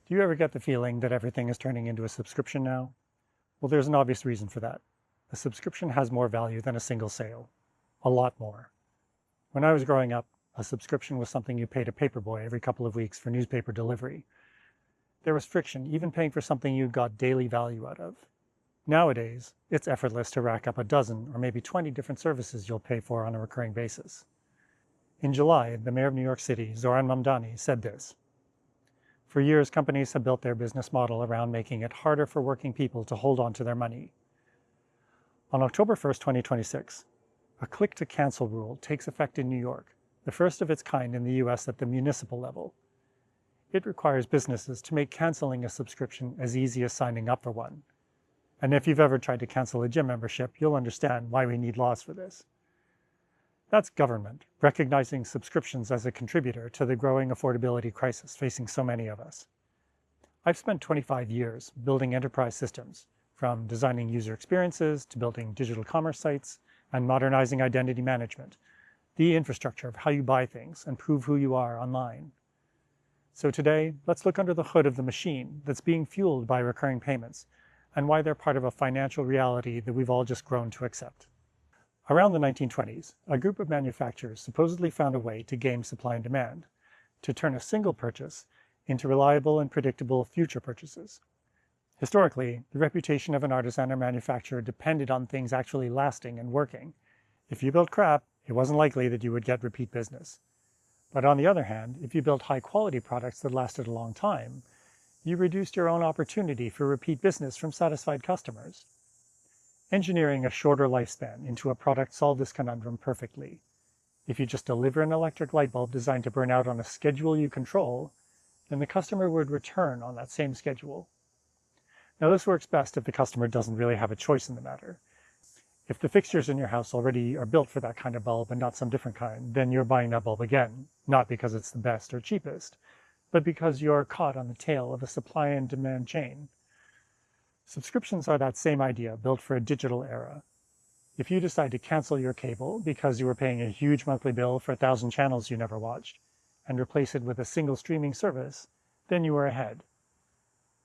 Do you ever get the feeling that everything is turning into a subscription now? Well, there's an obvious reason for that. A subscription has more value than a single sale. A lot more. When I was growing up, a subscription was something you paid a paperboy every couple of weeks for newspaper delivery. There was friction, even paying for something you got daily value out of. Nowadays, it's effortless to rack up a dozen or maybe 20 different services you'll pay for on a recurring basis. In July, the mayor of New York City, Zohran Mamdani, said this: "For years, companies have built their business model around making it harder for working people to hold on to their money. On October 1st, 2026, a click-to-cancel rule takes effect in New York, the first of its kind in the US at the municipal level. It requires businesses to make canceling a subscription as easy as signing up for one. And if you've ever tried to cancel a gym membership, you'll understand why we need laws for this." That's government, recognizing subscriptions as a contributor to the growing affordability crisis facing so many of us. I've spent 25 years building enterprise systems, from designing user experiences to building digital commerce sites and modernizing identity management, the infrastructure of how you buy things and prove who you are online. So today, let's look under the hood of the machine that's being fueled by recurring payments and why they're part of a financial reality that we've all just grown to accept. Around the 1920s, a group of manufacturers supposedly found a way to game supply and demand, to turn a single purchase into reliable and predictable future purchases. Historically, the reputation of an artisan or manufacturer depended on things actually lasting and working. If you built crap, it wasn't likely that you would get repeat business. But on the other hand, if you built high-quality products that lasted a long time, you reduced your own opportunity for repeat business from satisfied customers. Engineering a shorter lifespan into a product solved this conundrum perfectly. If you just deliver an electric light bulb designed to burn out on a schedule you control, then the customer would return on that same schedule. Now, this works best if the customer doesn't really have a choice in the matter. If the fixtures in your house already are built for that kind of bulb and not some different kind, then you're buying that bulb again, not because it's the best or cheapest, but because you're caught on the tail of a supply and demand chain. Subscriptions are that same idea, built for a digital era. If you decide to cancel your cable because you were paying a huge monthly bill for 1,000 channels you never watched, and replace it with a single streaming service, then you are ahead.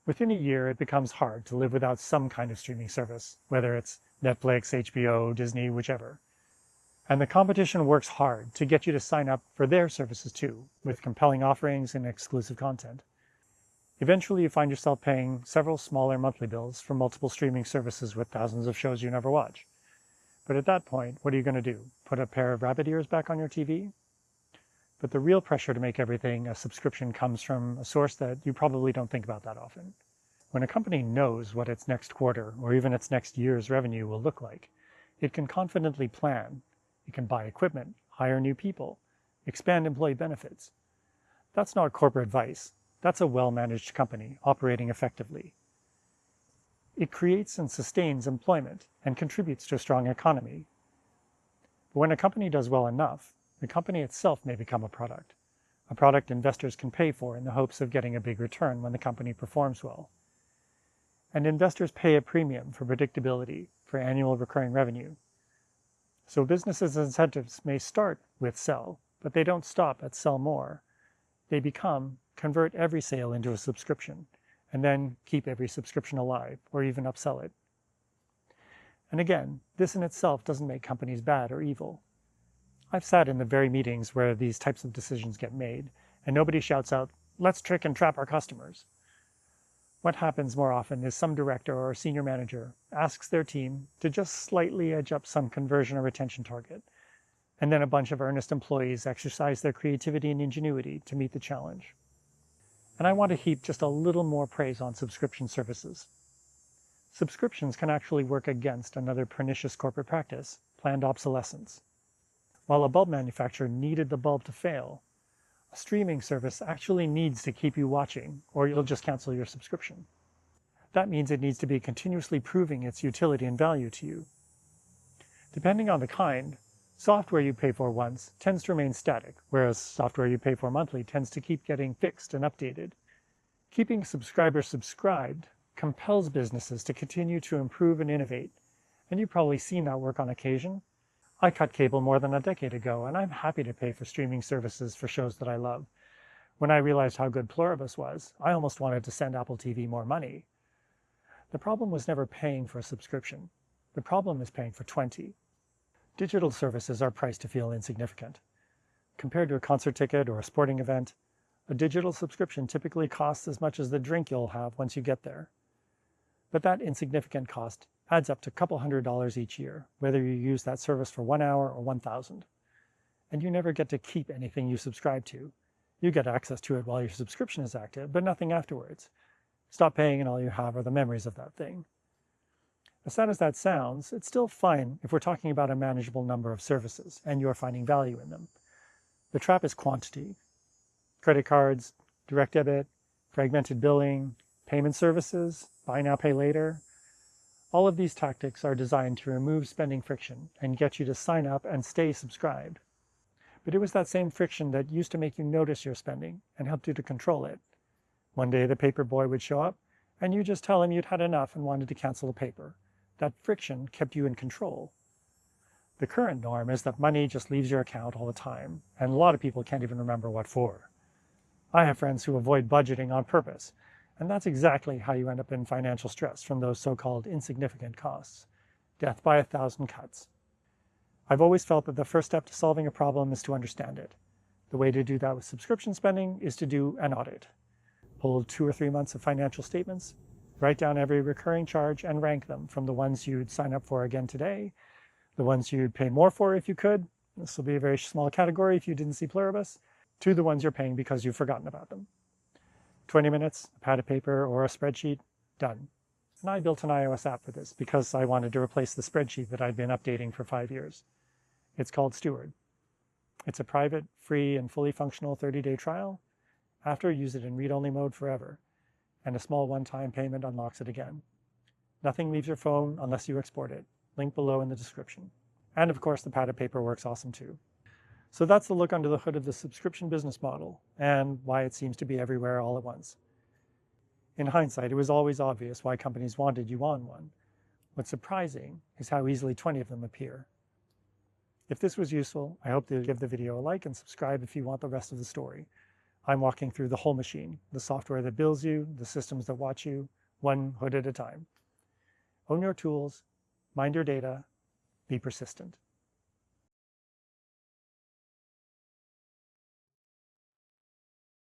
Within a year, it becomes hard to live without some kind of streaming service, whether it's Netflix, HBO, Disney, whichever. And the competition works hard to get you to sign up for their services too, with compelling offerings and exclusive content. Eventually, you find yourself paying several smaller monthly bills for multiple streaming services with thousands of shows you never watch. But at that point, what are you going to do? Put a pair of rabbit ears back on your TV? But the real pressure to make everything a subscription comes from a source that you probably don't think about that often. When a company knows what its next quarter or even its next year's revenue will look like, it can confidently plan. It can buy equipment, hire new people, expand employee benefits. That's not corporate vice. That's a well-managed company operating effectively. It creates and sustains employment and contributes to a strong economy. But when a company does well enough, the company itself may become a product investors can pay for in the hopes of getting a big return when the company performs well. And investors pay a premium for predictability, for annual recurring revenue. So businesses' incentives may start with sell, but they don't stop at sell more. They convert every sale into a subscription, and then keep every subscription alive, or even upsell it. And again, this in itself doesn't make companies bad or evil. I've sat in the very meetings where these types of decisions get made, and nobody shouts out, "Let's trick and trap our customers." What happens more often is some director or senior manager asks their team to just slightly edge up some conversion or retention target, and then a bunch of earnest employees exercise their creativity and ingenuity to meet the challenge. And I want to heap just a little more praise on subscription services. Subscriptions can actually work against another pernicious corporate practice, planned obsolescence. While a bulb manufacturer needed the bulb to fail, a streaming service actually needs to keep you watching, or you'll just cancel your subscription. That means it needs to be continuously proving its utility and value to you. Depending on the kind, software you pay for once tends to remain static, whereas software you pay for monthly tends to keep getting fixed and updated. Keeping subscribers subscribed compels businesses to continue to improve and innovate, and you've probably seen that work on occasion. I cut cable more than a decade ago, and I'm happy to pay for streaming services for shows that I love. When I realized how good Pluribus was, I almost wanted to send Apple TV more money. The problem was never paying for a subscription. The problem is paying for 20. Digital services are priced to feel insignificant. Compared to a concert ticket or a sporting event, a digital subscription typically costs as much as the drink you'll have once you get there. But that insignificant cost adds up to a couple $100 each year, whether you use that service for 1 hour or 1,000. And you never get to keep anything you subscribe to. You get access to it while your subscription is active, but nothing afterwards. Stop paying and all you have are the memories of that thing. As sad as that sounds, it's still fine if we're talking about a manageable number of services and you're finding value in them. The trap is quantity. Credit cards, direct debit, fragmented billing, payment services, buy now, pay later. All of these tactics are designed to remove spending friction and get you to sign up and stay subscribed. But it was that same friction that used to make you notice your spending and helped you to control it. One day the paper boy would show up and you just tell him you'd had enough and wanted to cancel the paper. That friction kept you in control. The current norm is that money just leaves your account all the time, and a lot of people can't even remember what for. I have friends who avoid budgeting on purpose, and that's exactly how you end up in financial stress from those so-called insignificant costs. Death by 1,000 cuts. I've always felt that the first step to solving a problem is to understand it. The way to do that with subscription spending is to do an audit. Pull 2 or 3 months of financial statements, write down every recurring charge and rank them from the ones you'd sign up for again today, the ones you'd pay more for if you could, this will be a very small category if you didn't see Pluribus, to the ones you're paying because you've forgotten about them. 20 minutes, a pad of paper or a spreadsheet, done. And I built an iOS app for this because I wanted to replace the spreadsheet that I'd been updating for 5 years. It's called Steward. It's a private, free, and fully functional 30-day trial. After, use it in read-only mode forever, and a small one-time payment unlocks it again. Nothing leaves your phone unless you export it. Link below in the description. And of course, the pad of paper works awesome too. So that's the look under the hood of the subscription business model, and why it seems to be everywhere all at once. In hindsight, it was always obvious why companies wanted you on one. What's surprising is how easily 20 of them appear. If this was useful, I hope you'll give the video a like and subscribe if you want the rest of the story. I'm walking through the whole machine, the software that bills you, the systems that watch you, one hood at a time. Own your tools, mind your data, be persistent.